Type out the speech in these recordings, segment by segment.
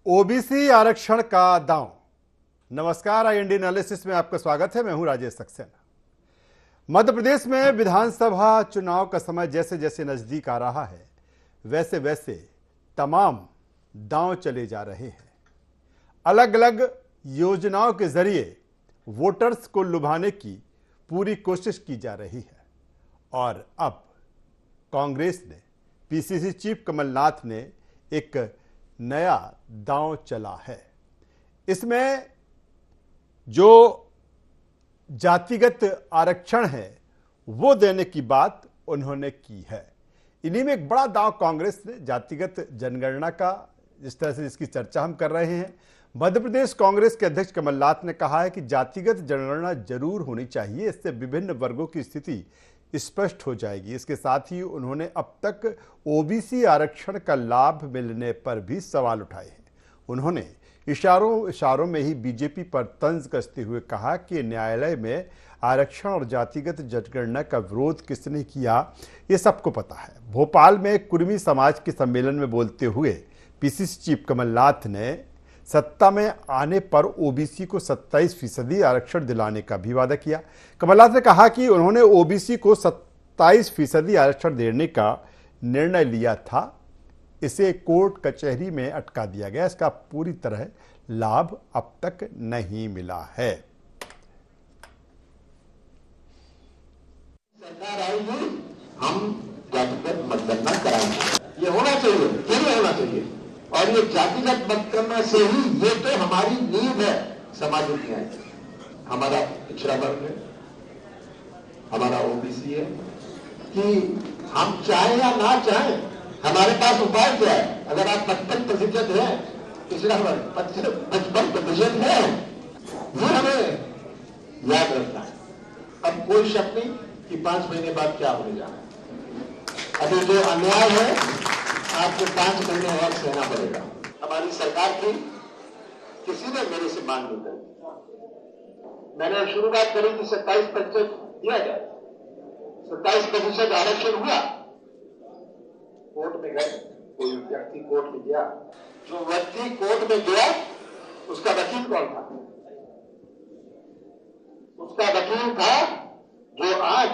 OBC आरक्षण का दांव। नमस्कार, आई इंडियन एनालिसिस में आपका स्वागत है। मैं हूं राजेश सक्सेना। मध्य प्रदेश में विधानसभा चुनाव का समय जैसे जैसे नजदीक आ रहा है, वैसे वैसे तमाम दांव चले जा रहे हैं। अलग अलग योजनाओं के जरिए वोटर्स को लुभाने की पूरी कोशिश की जा रही है। और अब कांग्रेस ने, पीसीसी चीफ कमलनाथ ने एक नया दांव चला है। इसमें जो जातिगत आरक्षण है वो देने की बात उन्होंने की है। इन्हीं में एक बड़ा दांव कांग्रेस ने जातिगत जनगणना का, जिस तरह से जिसकी चर्चा हम कर रहे हैं, मध्य प्रदेश कांग्रेस के अध्यक्ष कमलनाथ ने कहा है कि जातिगत जनगणना जरूर होनी चाहिए, इससे विभिन्न वर्गों की स्थिति स्पष्ट हो जाएगी। इसके साथ ही उन्होंने अब तक ओबीसी आरक्षण का लाभ मिलने पर भी सवाल उठाए हैं। उन्होंने इशारों में ही बीजेपी पर तंज कसते हुए कहा कि न्यायालय में आरक्षण और जातिगत जनगणना का विरोध किसने किया, ये सबको पता है। भोपाल में कुर्मी समाज के सम्मेलन में बोलते हुए पीसीसी चीफ कमलनाथ ने सत्ता में आने पर ओबीसी को 27% आरक्षण दिलाने का भी वादा किया। कमलनाथ ने कहा कि उन्होंने ओबीसी को 27% आरक्षण देने का निर्णय लिया था, इसे कोर्ट कचहरी में अटका दिया गया, इसका पूरी तरह लाभ अब तक नहीं मिला है। सरकार आएगी, हम जातिगत मतगणना कराएंगे। ये होना चाहिए, क्यों होना चाहिए? और ये जातिगत मतगणना से ही, ये तो हमारी नींव है सामाजिक न्याय, हमारा पिछड़ा वर्ग है, हमारा ओबीसी है, कि हम चाहें या ना चाहें, हमारे पास उपाय क्या है? अगर आप 55% है, पिछड़ा वर्ग 55% है, वो हमें याद रखना है। अब कोई शक नहीं कि 5 महीने बाद क्या होने जा रहा है। अभी जो अन्याय है आपको 5 महीने और सहना पड़ेगा। हमारी सरकार की किसी ने मेरे से मांग नहीं करी। मैंने शुरुआत करी कि 27% दिया जाए, 27% आरक्षण हुआ। कोर्ट में गए, कोई व्यक्ति कोर्ट में गया, जो व्यक्ति कोर्ट में गया उसका वकील कौन था? उसका वकील था जो आज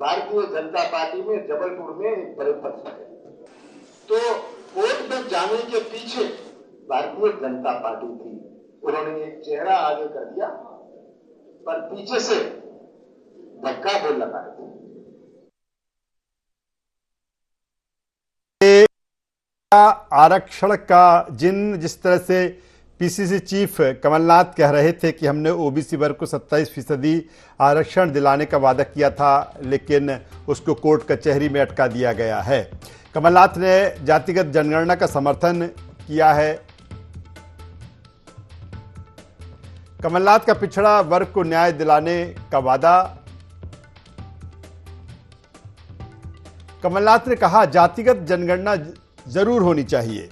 भारतीय जनता पार्टी में जबलपुर में एक बड़े पद पर है। तो कोर्ट में जाने के पीछे भारतीय जनता पार्टी थी। उन्होंने एक चेहरा आगे कर दिया, पर पीछे से धक्का बोल लगा। आरक्षण का जिस तरह से पीसीसी चीफ कमलनाथ कह रहे थे कि हमने ओबीसी वर्ग को 27% आरक्षण दिलाने का वादा किया था, लेकिन उसको कोर्ट कचहरी में अटका दिया गया है। कमलनाथ ने जातिगत जनगणना का समर्थन किया है। कमलनाथ का पिछड़ा वर्ग को न्याय दिलाने का वादा। कमलनाथ ने कहा जातिगत जनगणना जरूर होनी चाहिए।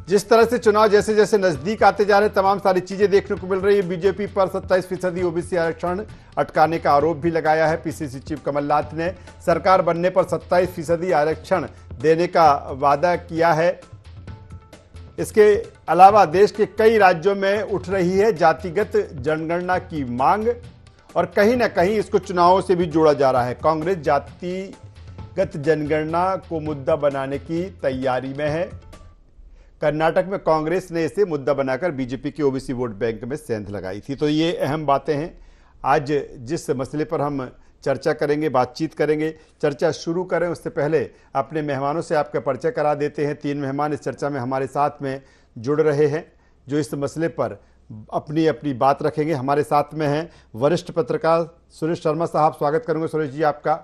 जिस तरह से चुनाव जैसे जैसे नजदीक आते जा रहे हैं, तमाम सारी चीजें देखने को मिल रही है। बीजेपी पर 27% ओबीसी आरक्षण अटकाने का आरोप भी लगाया है। पीसीसी चीफ कमलनाथ ने सरकार बनने पर 27% आरक्षण देने का वादा किया है। इसके अलावा देश के कई राज्यों में उठ रही है जातिगत जनगणना की मांग, और कहीं ना कहीं इसको चुनावों से भी जोड़ा जा रहा है। कांग्रेस जातिगत जनगणना को मुद्दा बनाने की तैयारी में है। कर्नाटक में कांग्रेस ने इसे मुद्दा बनाकर बीजेपी के ओबीसी वोट बैंक में सेंध लगाई थी। तो ये अहम बातें हैं। आज जिस मसले पर हम चर्चा करेंगे, बातचीत करेंगे, चर्चा शुरू करें उससे पहले अपने मेहमानों से आपका परिचय करा देते हैं। 3 मेहमान इस चर्चा में हमारे साथ में जुड़ रहे हैं, जो इस मसले पर अपनी अपनी बात रखेंगे। हमारे साथ में हैं वरिष्ठ पत्रकार सुरेश शर्मा साहब, स्वागत करूँगा सुरेश जी आपका।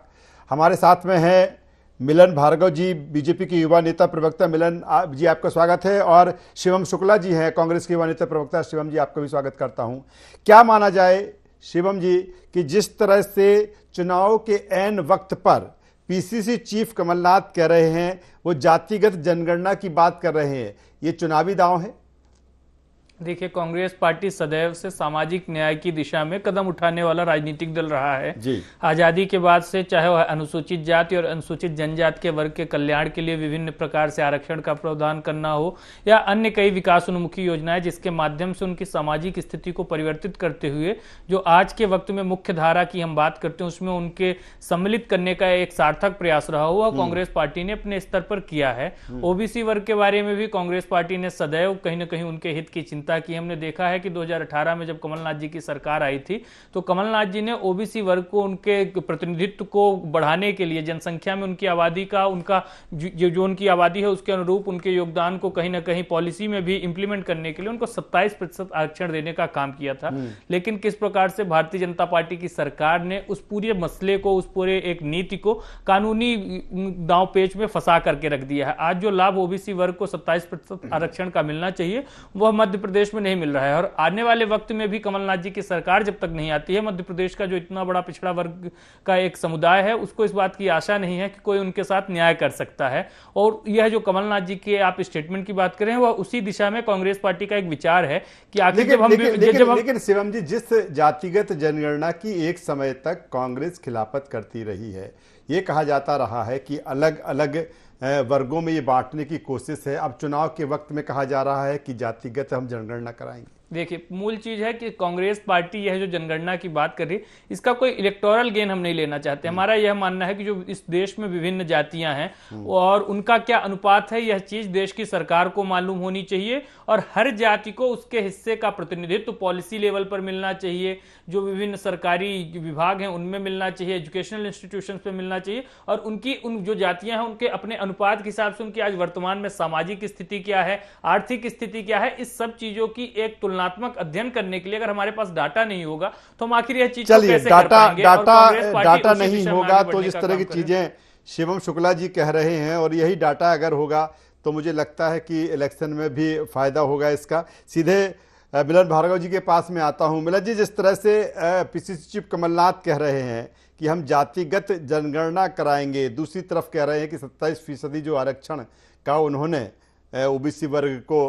हमारे साथ में है मिलन भार्गव जी, बीजेपी के युवा नेता प्रवक्ता। मिलन जी आपका स्वागत है। और शिवम शुक्ला जी हैं, कांग्रेस के युवा नेता प्रवक्ता। शिवम जी आपका भी स्वागत करता हूं। क्या माना जाए शिवम जी कि जिस तरह से चुनाव के ऐन वक्त पर पीसीसी चीफ कमलनाथ कह रहे हैं, वो जातिगत जनगणना की बात कर रहे हैं, ये चुनावी दांव है? देखिए, कांग्रेस पार्टी सदैव से सामाजिक न्याय की दिशा में कदम उठाने वाला राजनीतिक दल रहा है। जी। आजादी के बाद से चाहे वह अनुसूचित जाति और अनुसूचित जनजाति के वर्ग के कल्याण के लिए विभिन्न प्रकार से आरक्षण का प्रावधान करना हो या अन्य कई विकास उन्मुखी योजनाएं जिसके माध्यम से उनकी सामाजिक स्थिति को परिवर्तित करते हुए जो आज के वक्त में मुख्य धारा की हम बात करते हैं उसमें उनके सम्मिलित करने का एक सार्थक प्रयास रहा हुआ कांग्रेस पार्टी ने अपने स्तर पर किया है। ओबीसी वर्ग के बारे में भी कांग्रेस पार्टी ने सदैव कहीं ना कहीं उनके हित की चिंता की। हमने देखा है कि 2018 में जब कमलनाथ जी की सरकार आई थी तो कमलनाथ जी ने ओबीसी वर्ग को उनके प्रतिनिधित्व को बढ़ाने के लिए जनसंख्या में उनकी आबादी का उनका जो उनकी आबादी है उसके अनुरूप उनके योगदान को कहीं ना कहीं पॉलिसी में भी इंप्लीमेंट करने के लिए उनको 27% आरक्षण देने का काम किया था। लेकिन किस प्रकार से भारतीय जनता पार्टी की सरकार ने उस पूरे मसले को उस पूरे एक नीति को कानूनी दांव पेच में फंसा करके रख दिया है। आज जो लाभ ओबीसी वर्ग को 27% आरक्षण का मिलना चाहिए वह मध्य प्रदेश में नहीं मिल रहा है और आने वाले वक्त में भी कमलनाथ जी की सरकार जब तक नहीं आती है मध्य प्रदेश का जो इतना बड़ा पिछड़ा वर्ग का एक समुदाय है उसको इस बात की आशा नहीं है कि कोई उनके साथ न्याय कर सकता है। और यह जो कमलनाथ जी के आप स्टेटमेंट की बात करें वह उसी दिशा में कांग्रेस पार्टी का एक विचार है कि आखिर लेकिन शिवम जी, जिस जातिगत जनगणना की एक समय तक कांग्रेस खिलाफत करती रही है, ये कहा जाता रहा है कि अलग अलग वर्गों में ये बांटने की कोशिश है, अब चुनाव के वक्त में कहा जा रहा है कि जातिगत हम जनगणना कराएंगे। देखिए, मूल चीज है कि कांग्रेस पार्टी यह जो जनगणना की बात कर रही इसका कोई इलेक्टोरल गेन हम नहीं लेना चाहते। हमारा यह मानना है कि जो इस देश में विभिन्न जातियां हैं और उनका क्या अनुपात है यह चीज देश की सरकार को मालूम होनी चाहिए और हर जाति को उसके हिस्से का प्रतिनिधित्व पॉलिसी लेवल पर मिलना चाहिए, जो विभिन्न सरकारी विभाग हैं उनमें मिलना चाहिए, एजुकेशनल इंस्टीट्यूशंस पे मिलना चाहिए और उन जो जातियां हैं उनके अपने अनुपात के हिसाब से उनकी आज वर्तमान में सामाजिक स्थिति क्या है, आर्थिक स्थिति क्या है, इस सब चीजों की एक तुलनात्मक अध्ययन करने के लिए अगर हमारे पास डाटा नहीं होगा तो हम आखिर यह चीज चलिए डाटा नहीं नहीं होगा तो जिस तरह की चीजें शिवम शुक्ला जी कह रहे हैं और यही डाटा अगर होगा तो मुझे लगता है कि इलेक्शन में भी फायदा होगा इसका। सीधे मिलन भार्गव जी के पास में आता हूं। मिलन जी, जिस तरह से पीसीसी चीफ कमलनाथ कह रहे हैं कि हम जातिगत जनगणना कराएंगे, दूसरी तरफ कह रहे हैं कि 27% जो आरक्षण का उन्होंने ओबीसी वर्ग को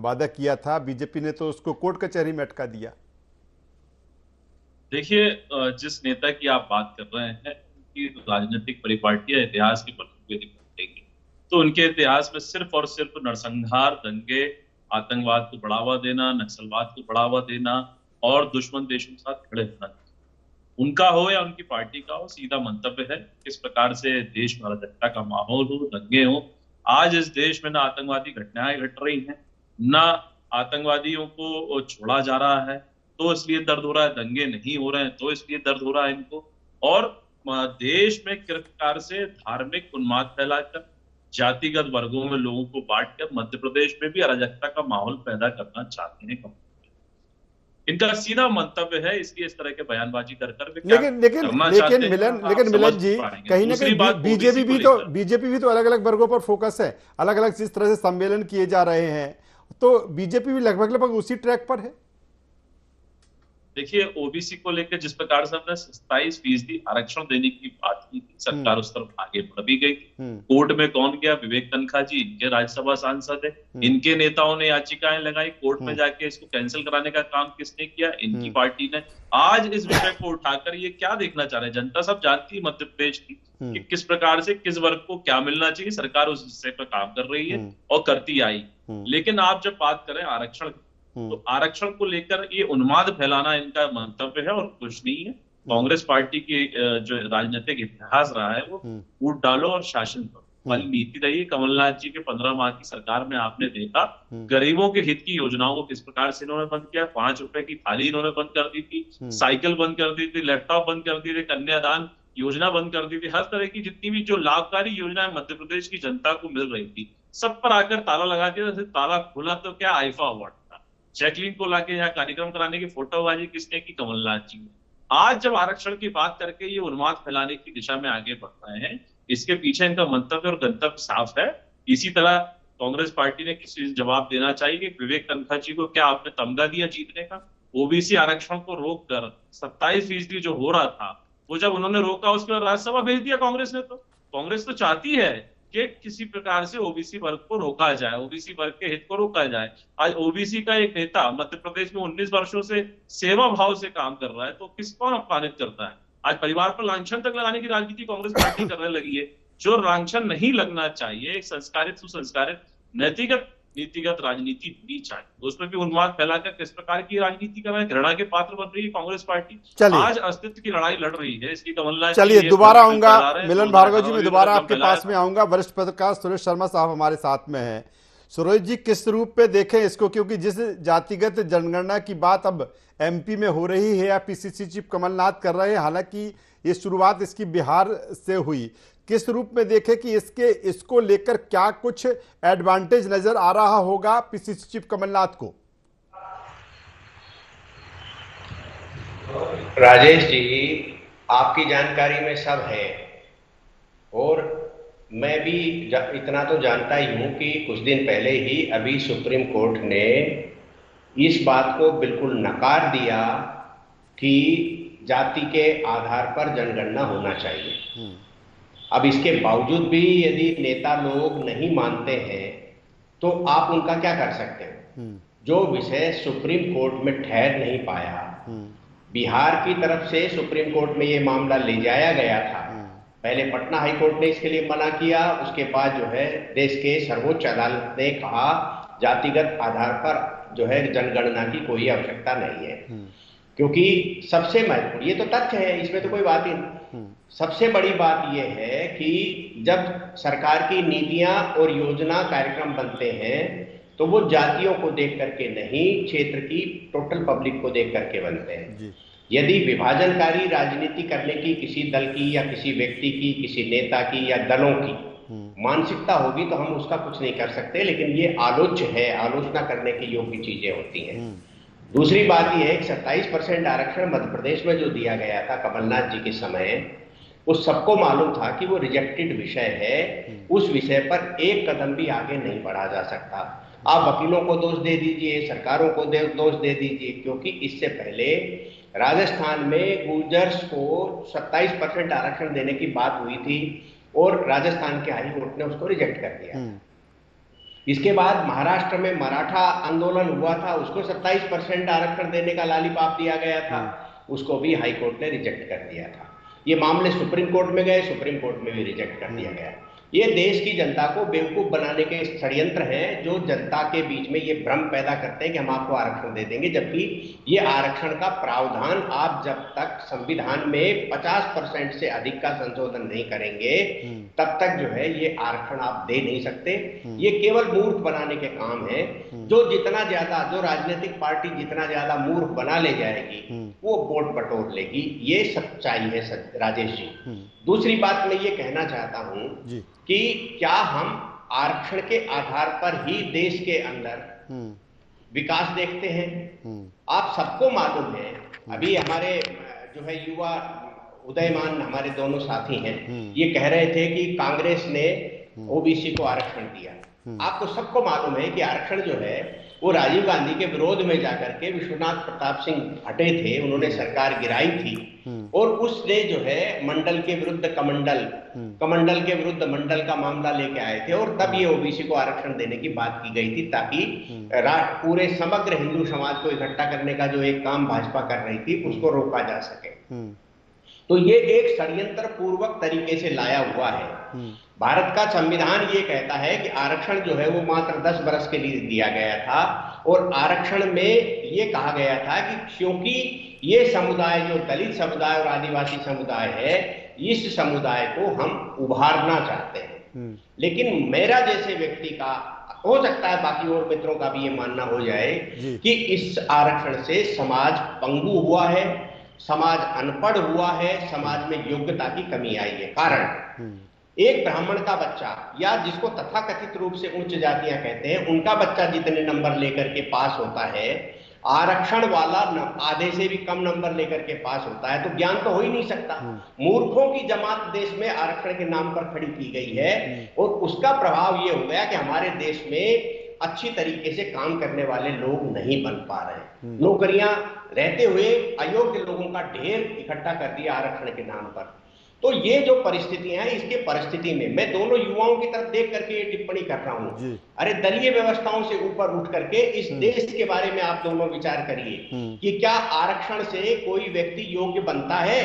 वादा किया था, बीजेपी ने तो उसको कोर्ट कचहरी में अटका दिया। देखिए, जिस नेता की आप बात कर रहे हैं उनकी राजनीतिक परिपाटियां इतिहास की पढ़ी हुई दिखेगी तो उनके इतिहास में सिर्फ और सिर्फ नरसंहार, दंगे, आतंकवाद को बढ़ावा देना, नक्सलवाद को बढ़ावा देना और दुश्मन देशों के साथ खड़े होना, उनका हो या उनकी पार्टी का हो, सीधा मंतव्य है किस प्रकार से देश में अराजकता का माहौल हो, दंगे हो। आज इस देश में ना आतंकवादी घटनाएं घट रही हैं, ना आतंकवादियों को छोड़ा जा रहा है तो इसलिए दर्द हो रहा है, दंगे नहीं हो रहे हैं तो इसलिए दर्द हो रहा है इनको। और देश में किस प्रकार से धार्मिक उन्माद फैलाकर जातिगत वर्गों में लोगों को बांटकर मध्य प्रदेश में भी अराजकता का माहौल पैदा करना चाहते हैं। इनका सीधा मंतव्य है, इसलिए इस तरह के बयानबाजी कर लेकिन मिलन जी, कहीं ना कहीं बीजेपी भी तो अलग अलग वर्गों पर फोकस है, अलग अलग जिस तरह से सम्मेलन किए जा रहे हैं तो बीजेपी भी लगभग उसी ट्रैक पर है। देखिए, ओबीसी को लेकर जिस प्रकार से हमने 27% आरक्षण देने की बात की थी, सरकार उस तरफ आगे बढ़ भी गई। कोर्ट में कौन गया? विवेक तनखा जी, इनके राज्यसभा सांसद है, इनके नेताओं ने याचिकाएं लगाई, कोर्ट में जाके इसको कैंसिल कराने का काम किसने किया? इनकी पार्टी ने। आज इस विषय को उठाकर ये क्या देखना चाह रहे हैं? जनता सब जानती है मध्य प्रदेश की कि किस प्रकार से किस वर्ग को क्या मिलना चाहिए, सरकार उस हिस्से पर काम कर रही है और करती आई। लेकिन आप जब बात करें आरक्षण तो आरक्षण को लेकर ये उन्माद फैलाना इनका मंतव्य है और कुछ नहीं है। कांग्रेस पार्टी की जो राजनीतिक इतिहास रहा है वो वोट डालो और शासन करो वाली नीति रही। कमलनाथ जी के 15 माह की सरकार में आपने देखा गरीबों के हित की योजनाओं को किस प्रकार से इन्होंने बंद किया। 5 रुपए की थाली इन्होंने बंद कर दी थी, साइकिल बंद कर दी थी, लैपटॉप बंद कर दिए थे, कन्यादान योजना बंद कर दी थी। हर तरह की जितनी भी जो लाभकारी योजनाएं मध्य प्रदेश की जनता को मिल रही थी सब पर आकर ताला लगा दिया। ताला खुला तो क्या आईफा अवार्ड, जैकलीन को लाके यहाँ कार्यक्रम कराने की फोटोबाजी किसने की? कमलनाथ जी ने। आज जब आरक्षण की बात करके ये उन्माद फैलाने की दिशा में आगे बढ़ रहे हैं, इसके पीछे इनका मंतव्य और गंतव्य साफ है। इसी तरह कांग्रेस पार्टी ने किसी जवाब देना चाहिए कि विवेक तनखा जी को क्या आपने तमगा दिया जीतने का? ओबीसी आरक्षण को रोककर 27% जो हो रहा था वो जब उन्होंने रोका उसके बाद राज्यसभा भेज दिया कांग्रेस ने। तो कांग्रेस तो चाहती है कि किसी प्रकार से ओबीसी वर्ग को रोका जाए, ओबीसी वर्ग के हित को रोका जाए। आज ओबीसी का एक नेता मध्य प्रदेश में 19 वर्षों से सेवा भाव से काम कर रहा है, तो किसको अपमानित करता है? आज परिवार पर लांछन तक लगाने की राजनीति कांग्रेस पार्टी करने लगी है, जो लांछन नहीं लगना चाहिए। एक संस्कारित, सुसंस्कारित, नैतिकत, नीतिगत राजनीति होनी चाहिए। तो उसमें भी उन्माद फैलाकर किस प्रकार की राजनीति कर रहे हैं, घृणा के पात्र बन रही है कांग्रेस पार्टी। चलिए, आज अस्तित्व की लड़ाई लड़ रही है, इसकी कमलनाथ। चलिए दोबारा आऊंगा मिलन भार्गव जी, मैं दोबारा आपके पास में आऊंगा। वरिष्ठ पत्रकार सुरेश शर्मा साहब हमारे साथ में हैं। सुरेश जी, किस रूप पे देखें इसको, क्योंकि जिस जातिगत जनगणना की बात अब एमपी में हो रही है या पीसीसी चीफ कमलनाथ कर रहे हैं, हालांकि ये शुरुआत इसकी बिहार से हुई, किस रूप में देखें कि इसको लेकर क्या कुछ एडवांटेज नजर आ रहा होगा पीसीसी चीफ कमलनाथ को? राजेश जी, आपकी जानकारी में सब है, और मैं भी इतना तो जानता ही हूं कि कुछ दिन पहले ही अभी सुप्रीम कोर्ट ने इस बात को बिल्कुल नकार दिया कि जाति के आधार पर जनगणना होना चाहिए। अब इसके बावजूद भी यदि नेता लोग नहीं मानते हैं तो आप उनका क्या कर सकते हो? जो विषय सुप्रीम कोर्ट में ठहर नहीं पाया, बिहार की तरफ से सुप्रीम कोर्ट में ये मामला ले जाया गया था। पहले पटना हाई कोर्ट ने इसके लिए मना किया, उसके बाद जो है देश के सर्वोच्च अदालत ने कहा जातिगत आधार पर जो है जनगणना की कोई आवश्यकता नहीं है। क्योंकि सबसे महत्वपूर्ण, ये तो तथ्य है, इसमें तो कोई बात ही नहीं, सबसे बड़ी बात यह है कि जब सरकार की नीतियां और योजना कार्यक्रम बनते हैं तो वो जातियों को देख करके नहीं, क्षेत्र की टोटल पब्लिक को देख करके बनते हैं। यदि विभाजनकारी राजनीति करने की किसी दल की या किसी व्यक्ति की, किसी नेता की या दलों की मानसिकता होगी तो हम उसका कुछ नहीं कर सकते, लेकिन ये आलोच्य है, आलोचना करने की योग्य चीजें होती हैं। दूसरी बात यह है कि 27% आरक्षण मध्य प्रदेश में जो दिया गया था कमलनाथ जी के समय, उस सबको मालूम था कि वो रिजेक्टेड विषय है, उस विषय पर एक कदम भी आगे नहीं बढ़ा जा सकता। आप वकीलों को दोष दे दीजिए, सरकारों को दोष दे दीजिए, क्योंकि इससे पहले राजस्थान में गुर्जर्स को 27% आरक्षण देने की बात हुई थी और राजस्थान के हाई कोर्ट ने उसको रिजेक्ट कर दिया। इसके बाद महाराष्ट्र में मराठा आंदोलन हुआ था, उसको 27% आरक्षण देने का लालीपाप दिया गया था, उसको भी हाई कोर्ट ने रिजेक्ट कर दिया था। ये मामले सुप्रीम कोर्ट में गए, सुप्रीम कोर्ट में भी रिजेक्ट कर दिया गया। ये देश की जनता को बेवकूफ बनाने के षड्यंत्र हैं, जो जनता के बीच में ये भ्रम पैदा करते हैं कि हम आपको आरक्षण दे देंगे, जबकि ये आरक्षण का प्रावधान आप जब तक संविधान में 50% से अधिक का संशोधन नहीं करेंगे तब तक जो है ये आरक्षण आप दे नहीं सकते। ये केवल मूर्ख बनाने के काम है। जो राजनीतिक पार्टी जितना ज्यादा मूर्ख बना ले जाएगी वो वोट बटोर लेगी, ये सच्चाई है राजेश जी। दूसरी बात मैं ये कहना चाहता हूं कि क्या हम आरक्षण के आधार पर ही देश के अंदर विकास देखते हैं? आप सबको मालूम है, अभी हमारे जो है युवा उदयमान हमारे दोनों साथी हैं, ये कह रहे थे कि कांग्रेस ने ओबीसी को आरक्षण दिया। आपको सबको मालूम है कि आरक्षण जो है वो राजीव गांधी के विरोध में जाकर के विश्वनाथ प्रताप सिंह हटे थे, उन्होंने सरकार गिराई थी और उसने जो है मंडल के विरुद्ध कमंडल, कमंडल के विरुद्ध मंडल का मामला लेके आए थे और तब ये ओबीसी को आरक्षण देने की बात की गई थी, ताकि पूरे समग्र हिंदू समाज को इकट्ठा करने का जो एक काम भाजपा कर रही थी उसको रोका जा सके। तो ये एक षड्यंत्र पूर्वक तरीके से लाया हुआ है। भारत का संविधान ये कहता है कि आरक्षण जो है वो मात्र 10 वर्ष के लिए दिया गया था और आरक्षण में ये कहा गया था कि क्योंकि ये समुदाय जो दलित समुदाय और आदिवासी समुदाय है, इस समुदाय को हम उभारना चाहते हैं। लेकिन मेरा जैसे व्यक्ति का, हो सकता है बाकी और मित्रों का भी ये मानना हो जाए कि इस आरक्षण से समाज पंगु हुआ है, समाज अनपढ़ हुआ है, समाज में योग्यता की कमी आई है। कारण एक ब्राह्मण का बच्चा या जिसको तथाकथित रूप से उच्च जातियां कहते हैं, उनका बच्चा जितने नंबर लेकर के पास होता है, आरक्षण वाला आधे से भी कम नंबर लेकर के पास होता है, तो ज्ञान तो हो ही नहीं सकता। मूर्खों की जमात देश में आरक्षण के नाम पर खड़ी की गई है और उसका प्रभाव ये हो गया कि हमारे देश में अच्छी तरीके से काम करने वाले लोग नहीं बन पा रहे। नौकरियां रहते हुए अयोग्य लोगों का ढेर इकट्ठा कर दिया आरक्षण के नाम पर। तो ये जो परिस्थितियां हैं, इसके परिस्थिति में मैं दोनों युवाओं की तरफ देख करके ये टिप्पणी कर रहा हूं। अरे दलीय व्यवस्थाओं से ऊपर उठ करके इस देश के बारे में आप दोनों विचार करिए कि क्या आरक्षण से कोई व्यक्ति योग्य बनता है?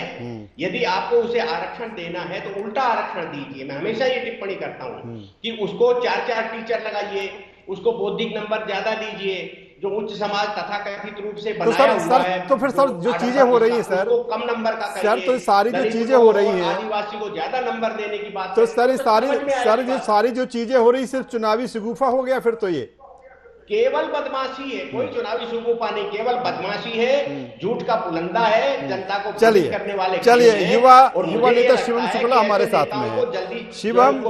यदि आपको उसे आरक्षण देना है तो उल्टा आरक्षण दीजिए। मैं हमेशा ये टिप्पणी करता हूं कि उसको 4-4 टीचर लगाइए, उसको बौद्धिक नंबर ज्यादा दीजिए, जो उच्च समाज तथा कथित रूप से बनाया हुआ है। तो फिर सर जो चीजें हो रही है सर, उसको कम नंबर का सर तो सारी जो चीजें हो रही हैं, आदिवासी को ज्यादा नंबर देने की बात, तो सर सारी जो चीजें हो रही सिर्फ चुनावी शगुफा हो गया फिर तो ये केवल बदमाशी है, कोई चुनावी शगुफा नहीं, केवल बदमाशी है, झूठ का पुलंदा है, जनता को करने वाले। चलिए युवा नेता शिवम शुक्ला हमारे साथ में है। शिवम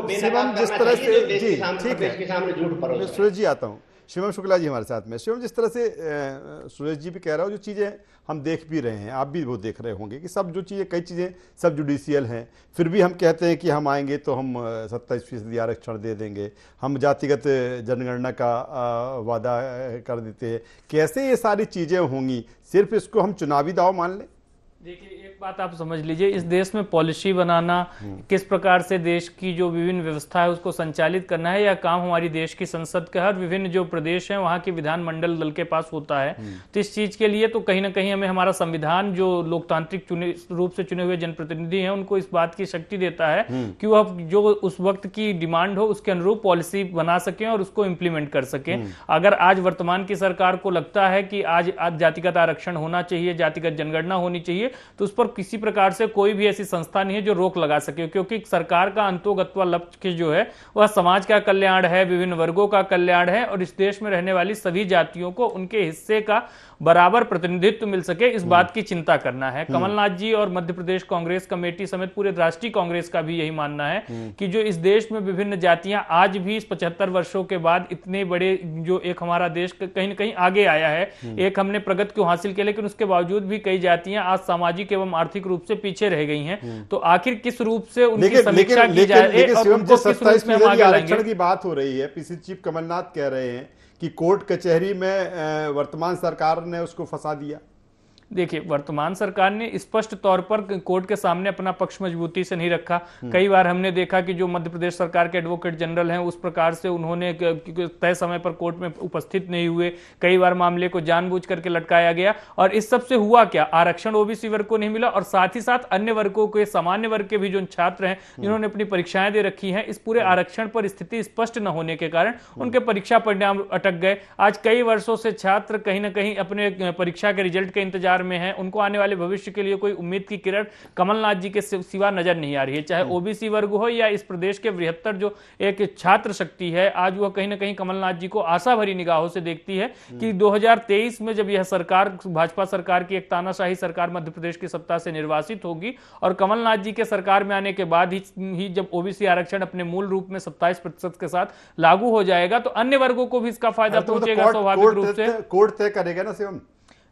जिस तरह से, जी ठीक है, सुरेश जी आता हूँ। शिवम शुक्ला जी हमारे साथ में। शिवम, जिस तरह से सुरेश जी भी कह रहा हो, जो चीज़ें हम देख भी रहे हैं, आप भी वो देख रहे होंगे कि सब जो चीज़ें, कई चीज़ें सब जुडिशियल हैं, फिर भी हम कहते हैं कि हम आएंगे तो हम 27% आरक्षण दे देंगे, हम जातिगत जनगणना का वादा कर देते हैं। कैसे ये सारी चीज़ें होंगी? सिर्फ इसको हम चुनावी दाव मान लें? देखिए, एक बात आप समझ लीजिए, इस देश में पॉलिसी बनाना, किस प्रकार से देश की जो विभिन्न व्यवस्था है उसको संचालित करना है, यह काम हमारी देश की संसद का है और विभिन्न जो प्रदेश हैं वहां के विधानमंडल दल के पास होता है। तो इस चीज के लिए तो कहीं ना कहीं हमें हमारा संविधान, जो लोकतांत्रिक रूप से चुने हुए जनप्रतिनिधि हैं, उनको इस बात की शक्ति देता है कि वह जो उस वक्त की डिमांड हो उसके अनुरूप पॉलिसी बना सकें और उसको इम्प्लीमेंट कर सकें। अगर आज वर्तमान की सरकार को लगता है कि आज जातिगत आरक्षण होना चाहिए, जातिगत जनगणना होनी चाहिए, तो उस पर किसी प्रकार से कोई भी ऐसी संस्था नहीं है जो रोक लगा सके, क्योंकि सरकार का अंतोगत्वा लक्ष्य जो है वह समाज का कल्याण है, विभिन्न वर्गों का कल्याण है और इस देश में रहने वाली सभी जातियों को उनके हिस्से का बराबर प्रतिनिधित्व मिल सके, इस बात की चिंता करना है। कमलनाथ जी और मध्य प्रदेश कांग्रेस कमेटी समेत पूरे राष्ट्रीय कांग्रेस का भी यही मानना है कि जो इस देश में विभिन्न जातियां आज भी इस 75 वर्षों के बाद इतने बड़े, जो एक हमारा देश कहीं ना कहीं आगे आया है, एक हमने प्रगति को हासिल किया, लेकिन उसके बावजूद भी कई जातियां आज सामाजिक एवं आर्थिक रूप से पीछे रह गई हैं। तो आखिर किस रूप से उनकी समीक्षा की जाए और उनको किस रूप में हम आगे लाएंगे? आरक्षण की बात हो रही है, पीसी चीफ कमलनाथ कह रहे हैं कि कोर्ट कचहरी में वर्तमान सरकार ने उसको फंसा दिया। देखिए, वर्तमान सरकार ने स्पष्ट तौर पर कोर्ट के सामने अपना पक्ष मजबूती से नहीं रखा। कई बार हमने देखा कि जो मध्य प्रदेश सरकार के एडवोकेट जनरल हैं उस प्रकार से उन्होंने तय समय पर कोर्ट में उपस्थित नहीं हुए, कई बार मामले को जानबूझ करके लटकाया गया। और इस सब से हुआ क्या? आरक्षण ओबीसी वर्ग को नहीं मिला और साथ ही साथ अन्य वर्गों के, सामान्य वर्ग के भी जो छात्र हैं जिन्होंने अपनी परीक्षाएं दे रखी हैं, इस पूरे आरक्षण पर स्थिति स्पष्ट न होने के कारण उनके परीक्षा परिणाम अटक गए। आज कई वर्षों से छात्र कहीं ना कहीं अपने परीक्षा के रिजल्ट के इंतजार में हैं, उनको आने वाले भविष्य के लिए कोई उम्मीद की किरण कमलनाथ जी के सिवा नजर नहीं आ रही है। चाहे ओबीसी वर्ग हो या इस प्रदेश के बृहत्तर जो एक छात्र शक्ति है, आज वह कहीं ना कहीं कमलनाथ जी को आशा भरी निगाहों से देखती है कि 2023 में जब यह सरकार, भाजपा सरकार की एक तानाशाही सरकार मध्य प्रदेश की सत्ता से निर्वासित होगी और कमलनाथ जी के सरकार में आने के बाद ही जब ओबीसी आरक्षण अपने मूल रूप में 27% के साथ लागू हो जाएगा तो अन्य वर्गों को भी इसका फायदा पहुंचेगा। स्वाभाविक रूप से कोर्ट तय करेगा ना शिवम।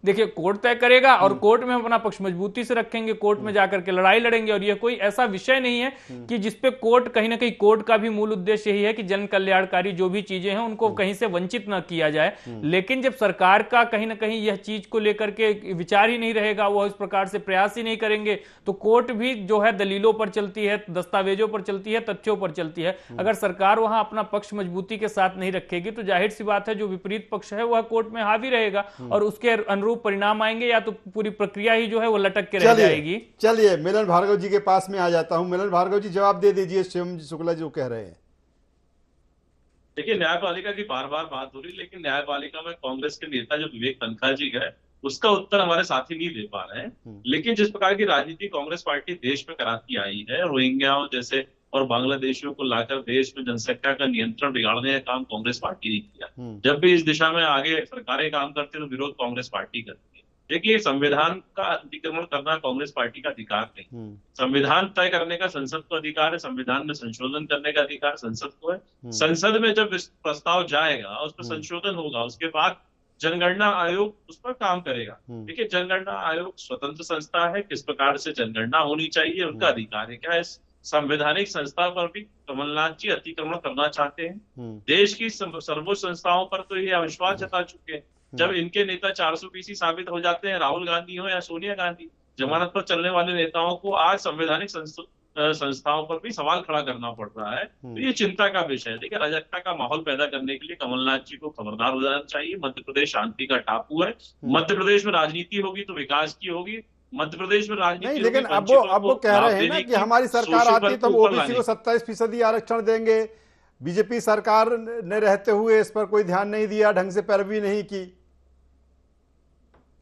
देखिए, कोर्ट तय करेगा और कोर्ट में हम अपना पक्ष मजबूती से रखेंगे, कोर्ट में जाकर के लड़ाई लड़ेंगे। और यह कोई ऐसा विषय नहीं है कि जिसपे कोर्ट, कहीं ना कहीं कोर्ट का भी मूल उद्देश्य यही है कि जन कल्याणकारी जो भी चीजें हैं उनको कहीं से वंचित न किया जाए। लेकिन जब सरकार का कहीं ना कहीं यह चीज को लेकर के विचार ही नहीं रहेगा, वह इस प्रकार से प्रयास ही नहीं करेंगे, तो कोर्ट भी जो है दलीलों पर चलती है, दस्तावेजों पर चलती है, तथ्यों पर चलती है। अगर सरकार वहां अपना पक्ष मजबूती के साथ नहीं रखेगी तो जाहिर सी बात है जो विपरीत पक्ष है वह कोर्ट में हावी रहेगा और उसके अनुरूप परिणाम आएंगे या तो पूरी प्रक्रिया ही जो है वो लटक के रह जाएगी। चलिए मिलन भार्गव जी के पास में आ जाता हूं। मिलन भार्गव जी, जवाब दे दीजिए शिवम शुक्ला जो कह रहे हैं। देखिए, न्यायपालिका की बार बार बात हो रही, लेकिन न्यायपालिका में कांग्रेस के नेता जो विवेक तनखा जी है उसका उत्तर हमारे साथी नहीं दे पा रहे हैं। लेकिन जिस प्रकार की राजनीति कांग्रेस पार्टी देश में कराती आई है, रोहिंग्याओं जैसे और बांग्लादेशियों को लाकर देश में जनसंख्या का नियंत्रण बिगाड़ने का काम कांग्रेस पार्टी ने किया। जब भी इस दिशा में आगे सरकारें काम करती है तो विरोध कांग्रेस पार्टी करती है। देखिए, संविधान का अतिक्रमण करना कांग्रेस पार्टी का अधिकार नहीं। संविधान तय करने का संसद को अधिकार है, संविधान में संशोधन करने का अधिकार संसद को है। संसद में जब प्रस्ताव जाएगा, उस पर संशोधन होगा, उसके बाद जनगणना आयोग उस पर काम करेगा। देखिए, जनगणना आयोग स्वतंत्र संस्था है, किस प्रकार से जनगणना होनी चाहिए उनका अधिकार है। क्या इस संवैधानिक संस्था पर भी कमलनाथ जी अतिक्रमण करना चाहते हैं? देश की सर्वोच्च संस्थाओं पर तो ये अविश्वास जता चुके हैं। जब इनके नेता 400 साबित हो जाते हैं, राहुल गांधी हो या सोनिया गांधी, जमानत पर चलने वाले नेताओं को आज संवैधानिक संस्थाओं पर भी सवाल खड़ा करना पड़ रहा है। तो ये चिंता का विषय है। देखिए, अराजकता का माहौल पैदा करने के लिए कमलनाथ जी को खबरदार हो जाना चाहिए। मध्य प्रदेश शांति का टापू है। मध्य प्रदेश में राजनीति होगी तो विकास की होगी। मध्य प्रदेश में राजनीति नहीं, लेकिन होगी, अब वो कह रहे हैं ना कि हमारी सरकार आती तो ओबीसी को 27% आरक्षण देंगे। बीजेपी सरकार ने रहते हुए इस पर कोई ध्यान नहीं दिया, ढंग से पैरवी नहीं की।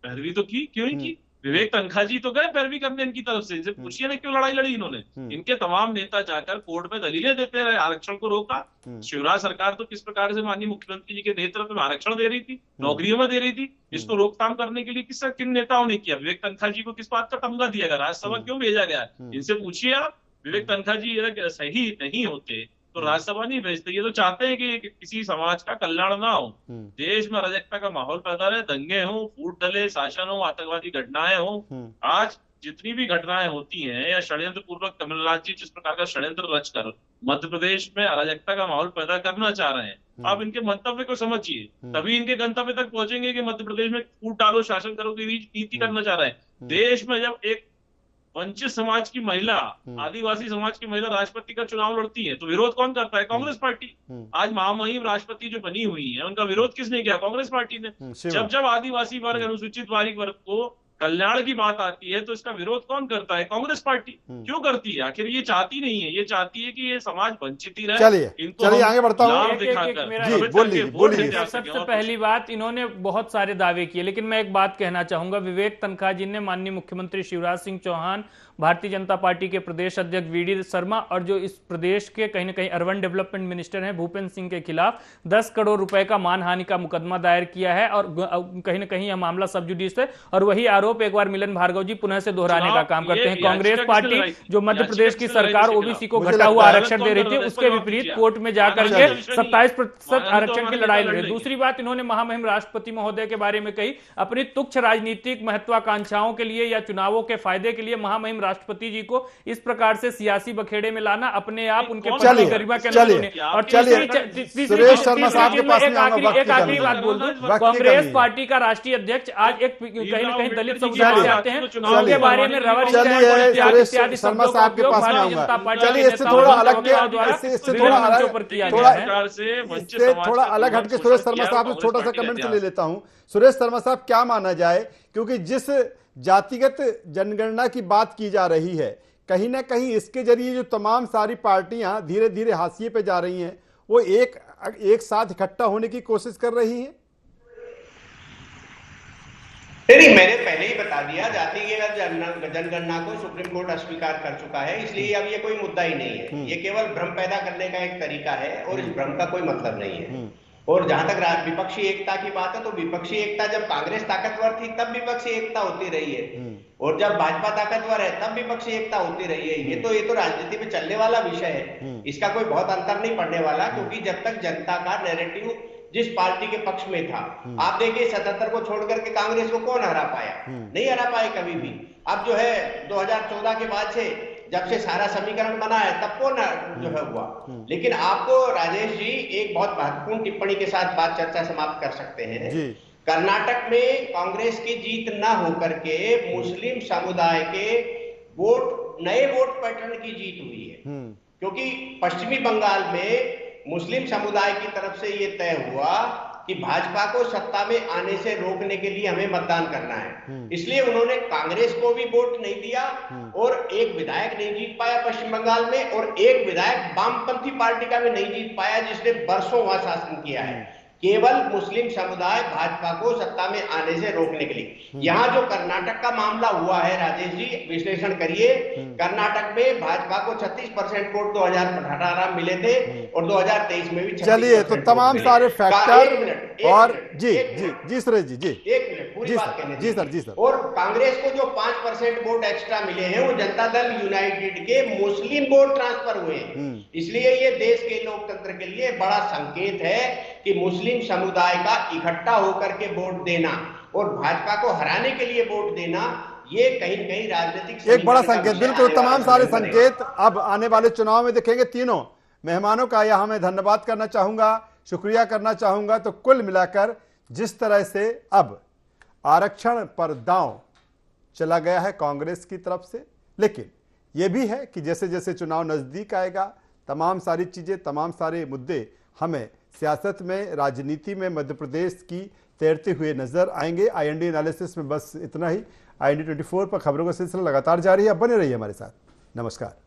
पैरवी तो की, क्यों नहीं की? विवेक तनखा जी तो गए पैरवी करने इनकी तरफ से। इनसे पूछिए ना क्यों लड़ाई लड़ी इन्होंने। इनके तमाम नेता जाकर कोर्ट में दलीलें देते रहे, आरक्षण को रोका। शिवराज सरकार तो किस प्रकार से माननीय मुख्यमंत्री जी के नेतृत्व में आरक्षण दे रही थी, नौकरियों में दे रही थी। इसको रोकथाम करने के लिए किन नेताओं ने किया? विवेक तनखा जी को किस बात का तमगा दिया गया? राज्यसभा क्यों भेजा गया? इनसे पूछिए आप। विवेक तनखा जी अगर सही नहीं होते तो राज्यसभा नहीं भेजते। ये तो चाहते हैं कि किसी समाज का कल्याण ना हो, देश में अराजकता का माहौल पैदा रहे, दंगे हो, फूट डले, शासन हो, आतंकवादी घटनाएं हो। आज जितनी भी घटनाएं होती हैं या षड्यंत्र पूर्वक कमलनाथ जी जिस प्रकार का षड्यंत्र रचकर मध्य प्रदेश में अराजकता का माहौल पैदा करना चाह रहे हैं, आप इनके मंतव्य को समझिए, तभी इनके गंतव्य तक पहुंचेंगे कि मध्य प्रदेश में फूट डालो, शासन करो की नीति करना चाह रहे हैं। देश में जब एक वंचित समाज की महिला, आदिवासी समाज की महिला राष्ट्रपति का चुनाव लड़ती है तो विरोध कौन करता है? कांग्रेस पार्टी। आज महामहिम राष्ट्रपति जो बनी हुई है उनका विरोध किसने किया? कांग्रेस पार्टी ने। जब आदिवासी वर्ग, अनुसूचित वर्ग को कल्याण की बात आती है तो इसका विरोध कौन करता है? कांग्रेस पार्टी। क्यों करती है? आखिर ये चाहती नहीं है, ये चाहती है कि ये समाज वंचित ही रहे। चलिए आगे बढ़ता हूँ। बोलिए। सबसे पहली बात, इन्होंने बहुत सारे दावे किए, लेकिन मैं एक बात कहना चाहूंगा। विवेक तनखा जी ने माननीय मुख्यमंत्री शिवराज सिंह चौहान, भारतीय जनता पार्टी के प्रदेश अध्यक्ष वीडी शर्मा और जो इस प्रदेश के कहीं ना कहीं अर्बन डेवलपमेंट मिनिस्टर हैं भूपेंद्र सिंह के खिलाफ 10 करोड़ रुपए का मानहानि का मुकदमा दायर किया है और कहीं ना कहीं यह मामला सब जुडिस है। और वही आरोप एक बार मिलन भार्गव जी पुनः से दोहराने का काम करते हैं। कांग्रेस पार्टी जो मध्य प्रदेश की सरकार ओबीसी को घटा हुआ आरक्षण दे रही थी, उसके विपरीत कोर्ट में जाकर के 27% आरक्षण की लड़ाई लड़ी। दूसरी बात इन्होंने महामहिम राष्ट्रपति महोदय के बारे में कही, अपनी तुच्छ राजनीतिक महत्वाकांक्षाओं के लिए या चुनावों के फायदे के लिए महामहिम राष्ट्रपति जी को इस प्रकार से सियासी बखेड़े में लाना अपने आप उनके पत्नी गरिमा के अंदर। और सुरेश शर्मा साहब के पास एक आखिरी बात बोल दूं, कांग्रेस पार्टी का राष्ट्रीय अध्यक्ष आज एक कहीं ना कहीं दलित समुदाय से आते हैं, उनके बारे में रबर सुरेश शर्मा साहब के पास में आऊंगा। चलिए इससे थोड़ा अलग थोड़ा अलग हटके सुरेश शर्मा साहब से छोटा सा कमेंट ले लेता हूं। सुरेश शर्मा साहब, क्या माना जाए, क्योंकि जिस जातिगत जनगणना की बात की जा रही है, कहीं ना कहीं इसके जरिए जो तमाम सारी पार्टियां धीरे धीरे हाशिए पे जा रही हैं, वो एक साथ इकट्ठा होने की कोशिश कर रही हैं। नहीं, मैंने पहले ही बता दिया, जातिगत जनगणना को सुप्रीम कोर्ट अस्वीकार कर चुका है, इसलिए अब ये कोई मुद्दा ही नहीं है। ये केवल भ्रम पैदा करने का एक तरीका है और इस भ्रम का कोई मतलब नहीं है। और जहां तक विपक्षी एकता की बात है, तो विपक्षी एकता जब कांग्रेस ताकतवर थी तब विपक्षी एकता होती रही है, और जब भाजपा ताकतवर है तब विपक्षी एकता होती रही है। ये तो राजनीति में चलने वाला विषय है, इसका कोई बहुत अंतर नहीं पड़ने वाला, क्योंकि जब तक जनता का नैरेटिव जिस पार्टी के पक्ष में था, आप देखिए 77 को छोड़कर के कांग्रेस को कौन हरा पाया? नहीं हरा पाए कभी भी। अब जो है 2014 के बाद से जब से सारा समीकरण बना है तब कौन जो है हुआ। लेकिन आपको राजेश जी एक बहुत महत्वपूर्ण टिप्पणी के साथ बात चर्चा समाप्त कर सकते हैं। कर्नाटक में कांग्रेस की जीत न होकर के मुस्लिम समुदाय के नए वोट पैटर्न की जीत हुई है, क्योंकि पश्चिमी बंगाल में मुस्लिम समुदाय की तरफ से यह तय हुआ कि भाजपा को सत्ता में आने से रोकने के लिए हमें मतदान करना है, इसलिए उन्होंने कांग्रेस को भी वोट नहीं दिया और एक विधायक नहीं जीत पाया पश्चिम बंगाल में, और एक विधायक वामपंथी पार्टी का भी नहीं जीत पाया जिसने वर्षों वहां शासन किया है, केवल मुस्लिम समुदाय भाजपा को सत्ता में आने से रोकने के लिए। यहां जो कर्नाटक का मामला हुआ है, राजेश जी विश्लेषण करिए, कर्नाटक में भाजपा को 36% वोट 2018 मिले थे और 2023 में भी। चलिए, तो तमाम सारे फैक्टर और जी सुरेश जी एक मिनट पूरी बात कहने दीजिए। जी सर। और कांग्रेस को जो 5% वोट एक्स्ट्रा मिले हैं वो जनता दल यूनाइटेड के मुस्लिम वोट ट्रांसफर हुए, इसलिए ये देश के लोकतंत्र के लिए बड़ा संकेत है कि मुस्लिम समुदाय का इकट्ठा होकर के वोट देना और भाजपा को हराने के लिए वोट देना, ये कहीं न कहीं राजनीतिक एक बड़ा संकेत। बिल्कुल, तमाम सारे संकेत अब आने वाले चुनाव में दिखेंगे। तीनों मेहमानों का यहां मैं धन्यवाद करना चाहूंगा, शुक्रिया करना चाहूंगा। तो कुल मिलाकर जिस तरह से अब आरक्षण पर दांव चला गया है कांग्रेस की तरफ से, लेकिन ये भी है कि जैसे जैसे चुनाव नज़दीक आएगा तमाम सारी चीज़ें, तमाम सारे मुद्दे हमें सियासत में, राजनीति में मध्य प्रदेश की तैरते हुए नजर आएंगे। IND एनालिसिस में बस इतना ही। IND 24 पर खबरों का सिलसिला लगातार जारी है। अब बने रहिए हमारे साथ। नमस्कार।